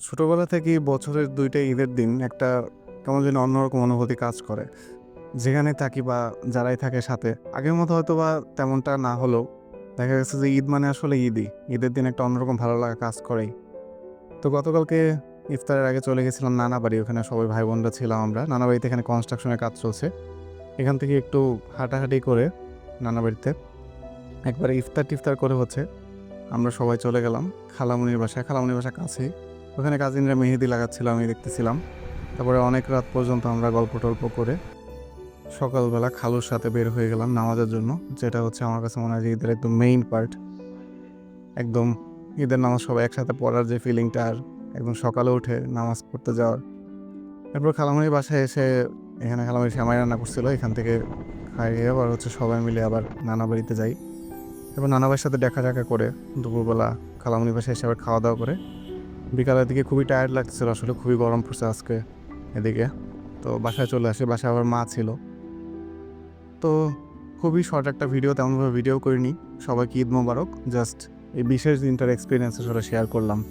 ছোটবেলা থেকেই বছরের ২টা ঈদের দিন একটা কেমন যেন অন্যরকম অনুভূতি কাজ করে। যেখানে থাকি বা যারাই থাকে সাথে, আগের মতো হয়তোবা তেমনটা না হলেও দেখা গেছে যে ঈদ মানে আসলে ঈদই। ঈদের দিন একটা অন্যরকম ভালো লাগা কাজ করেই। তো গতকালকে ইফতারের আগে চলে গেছিলাম নানা বাড়ি। ওখানে সবাই ভাই-বোনরা ছিলাম আমরা। নানা বাড়িতে এখানে কনস্ট্রাকশনের কাজ চলছে। এখান থেকে একটু হাঁটাহাঁটি করে নানা বাড়িতে একবারে ইফতার-টিফতার করে আমরা সবাই চলে গেলাম খালামণির বাসায়। খালামণির বাসা কাছেই। ওখানে কাজিনরা মেহেদি লাগাচ্ছিল, আমি দেখতেছিলাম। তারপরে অনেক রাত পর্যন্ত আমরা গল্প-টল্প করে সকালবেলা খালুর সাথে বের হয়ে গেলাম নামাজের জন্য। যেটা হচ্ছে আমার কাছে মনে হয় যে ঈদের একদম মেইন পার্ট। একদম ঈদের নামাজ সবাই একসাথে পড়ার যে ফিলিংটা আর একদম সকালে উঠে নামাজ পড়তে যাওয়ার। এরপর খালামণির বাসায় এসে এখানে খালামণি সেমাই রান্না করছিল। এখান থেকে খাইয়ে আবার সবাই মিলে আবার নানা বাড়িতে যাই। এরপর নানা ভাইয়ের সাথে দেখা করে দুপুরবেলা খালামণির বাসায় এসে আবার খাওয়া-দাওয়া করে বিকালের দিকে খুবই টায়ার্ড লাগছিল, আসলে খুবই গরম পড়ছে আজকে এদিকে। তো বাসায় চলে আসি, বাসায় আবার মা ছিল। তো খুবই শর্ট একটা ভিডিও, তেমনভাবে ভিডিও করিনি। সবাইকে ঈদ মোবারক। জাস্ট এই বিশেষ দিনটার এক্সপিরিয়েন্স আসলে শেয়ার করলাম।